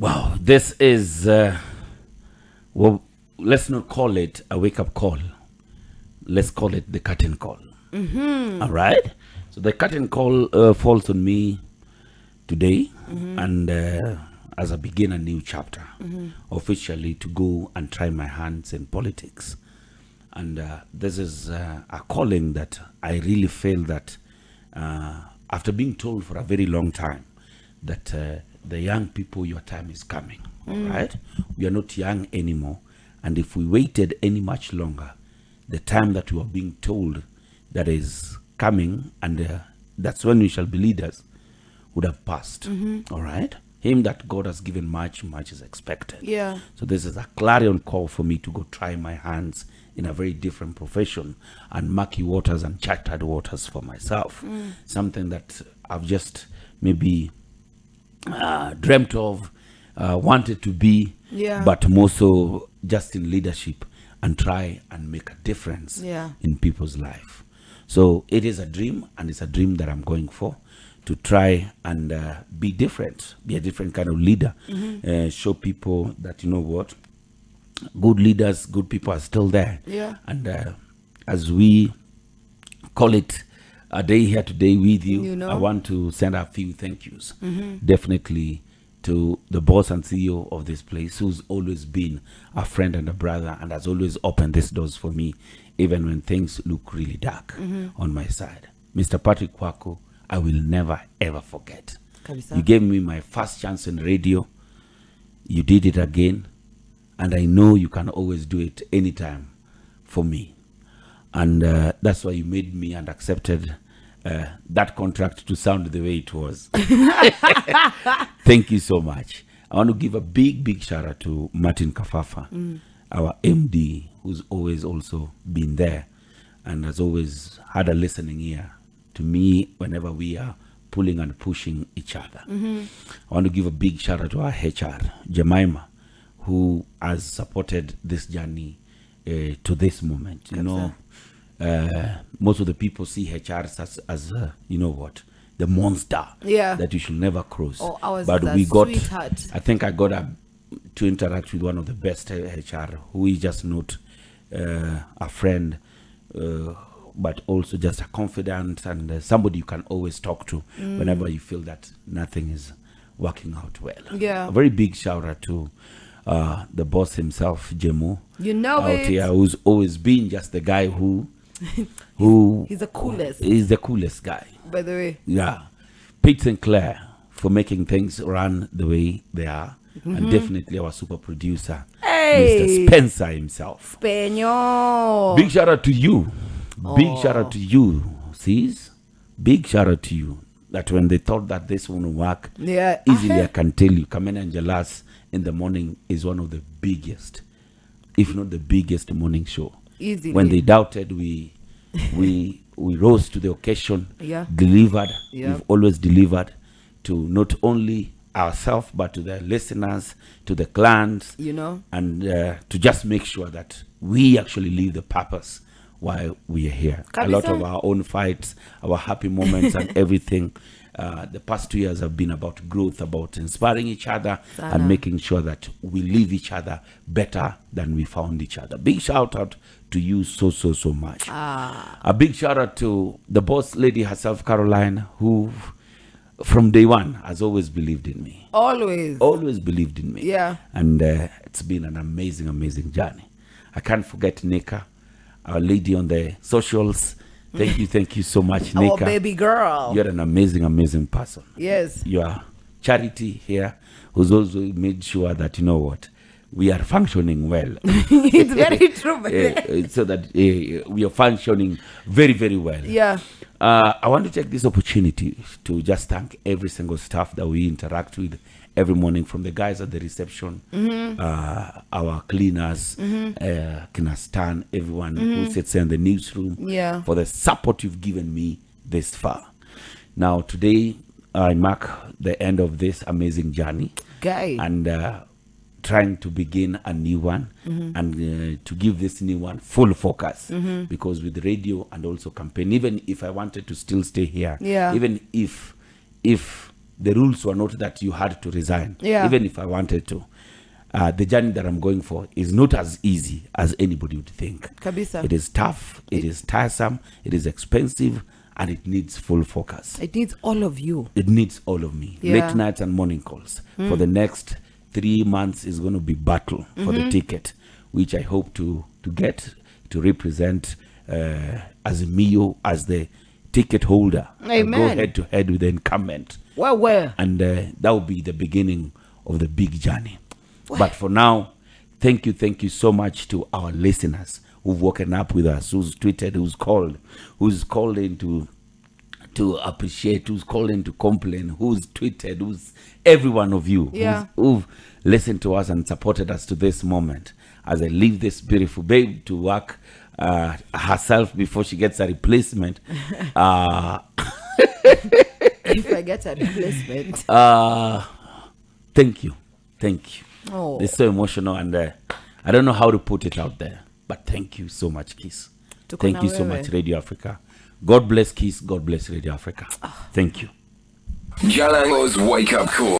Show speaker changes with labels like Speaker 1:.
Speaker 1: Wow, this is, well, let's not call it a wake up call. Let's call it the curtain call. All right? So the curtain call falls on me today, and as I begin a new chapter, officially to go and try my hands in politics. And this is a calling that I really feel that after being told for a very long time that the young people, your time is coming, all right? We are not young anymore. And if we waited any much longer, the time that we are being told that is coming, and that's when we shall be leaders, would have passed, all right? Him that God has given much, much is expected.
Speaker 2: Yeah.
Speaker 1: So this is a clarion call for me to go try my hands in a very different profession and murky waters and chartered waters for myself. Something that I've just maybe dreamt of, wanted to be,
Speaker 2: Yeah.
Speaker 1: but more so just in leadership and try and make a difference
Speaker 2: Yeah.
Speaker 1: in people's life. So it is a dream, and it's a dream that I'm going for, to try and be different, be a different kind of leader, show people that, you know what, good leaders, good people are still there.
Speaker 2: Yeah.
Speaker 1: And as we call it a day here today with you,
Speaker 2: You know.
Speaker 1: I want to send a few thank yous. Definitely to the boss and CEO of this place, who's always been a friend and a brother and has always opened these doors for me, even when things look really dark on my side. Mr. Patrick Kwako, I will never ever forget.
Speaker 2: Kabisa.
Speaker 1: You gave me my first chance in radio. You did it again. And I know you can always do it anytime for me. And that's why you made me and accepted that contract to sound the way it was. Thank you so much. I want to give a big, big shout out to Martin Kafafa, our MD, who's always also been there and has always had a listening ear to me whenever we are pulling and pushing each other. I want to give a big shout out to our HR, Jemima, who has supported this journey to this moment. You know, most of the people see HR as you know what, the monster that you should never cross.
Speaker 2: Oh, ours
Speaker 1: but
Speaker 2: is
Speaker 1: we
Speaker 2: a
Speaker 1: got,
Speaker 2: sweetheart.
Speaker 1: I think I got to interact with one of the best HR, who is just not a friend, but also just a confidant and somebody you can always talk to whenever you feel that nothing is working out well.
Speaker 2: Yeah.
Speaker 1: A very big shout out to the boss himself, Jemo,
Speaker 2: You know
Speaker 1: out
Speaker 2: it.
Speaker 1: here, who's always been just the guy who
Speaker 2: He's the coolest,
Speaker 1: is the coolest guy.
Speaker 2: by the way.
Speaker 1: Yeah. Pete Sinclair for making things run the way they are. And definitely our super producer,
Speaker 2: Hey.
Speaker 1: Mr. Spencer himself.
Speaker 2: Peño.
Speaker 1: Big shout out to you. Big shout out to you, sis. Big shout out to you. That when they thought that this wouldn't work,
Speaker 2: Yeah.
Speaker 1: easily I can tell you, Kamena and Jalas in the morning is one of the biggest, if not the biggest morning show.
Speaker 2: Easily.
Speaker 1: When they doubted, we rose to the occasion,
Speaker 2: Yeah.
Speaker 1: delivered.
Speaker 2: Yeah.
Speaker 1: We've always delivered to not only ourselves, but to the listeners, to the clients,
Speaker 2: You know.
Speaker 1: and to just make sure that we actually live the purpose while we are here. A lot
Speaker 2: Kabisa.
Speaker 1: of our own fights, our happy moments and everything. The past 2 years have been about growth, about inspiring each other
Speaker 2: Sana.
Speaker 1: and making sure that we leave each other better than we found each other. Big shout out to you so much. A big shout out to the boss lady herself, Caroline, who from day one has always believed in me. Always believed in me.
Speaker 2: Yeah.
Speaker 1: And it's been an amazing journey. I can't forget Nika, our lady on the socials. Thank you so much,
Speaker 2: Our
Speaker 1: Nika.
Speaker 2: baby girl.
Speaker 1: You're an amazing person.
Speaker 2: Yes.
Speaker 1: You are Charity here, who's also made sure that, you know what, we are functioning well.
Speaker 2: It's very true. By the way.
Speaker 1: So that we are functioning very well.
Speaker 2: Yeah.
Speaker 1: I want to take this opportunity to just thank every single staff that we interact with every morning, from the guys at the reception, our cleaners, Kinastan, everyone who sits in the newsroom,
Speaker 2: Yeah.
Speaker 1: for the support you've given me this far. Now, today, I mark the end of this amazing journey.
Speaker 2: Guy.
Speaker 1: And trying to begin a new one, and to give this new one full focus, because with radio and also campaign, even if I wanted to still stay here,
Speaker 2: Yeah.
Speaker 1: even if the rules were not that you had to resign.
Speaker 2: Yeah.
Speaker 1: Even if I wanted to. The journey that I'm going for is not as easy as anybody would think.
Speaker 2: Kabisa.
Speaker 1: It is tough, it is tiresome, it is expensive, and it needs full focus.
Speaker 2: It needs all of you.
Speaker 1: It needs all of me.
Speaker 2: Yeah.
Speaker 1: Late nights and morning calls. For the next 3 months is going to be battle for the ticket, which I hope to get to represent Azimio as the ticket holder.
Speaker 2: Amen.
Speaker 1: Go head to head with the incumbent.
Speaker 2: Well.
Speaker 1: And that will be the beginning of the big journey. But for now, thank you so much to our listeners who've woken up with us, who's tweeted, who's called in to appreciate, who's called in to complain, who's tweeted, who's every one of you who've listened to us and supported us to this moment. As I leave this beautiful babe to work herself before she gets a replacement.
Speaker 2: If I get a replacement.
Speaker 1: Thank you.
Speaker 2: Oh.
Speaker 1: It's so emotional, and I don't know how to put it out there, but thank you so much, Kiss. Thank you so much, Radio Africa. God bless Kiss. God bless Radio Africa. Thank you.
Speaker 3: Jalango's Wake Up Call.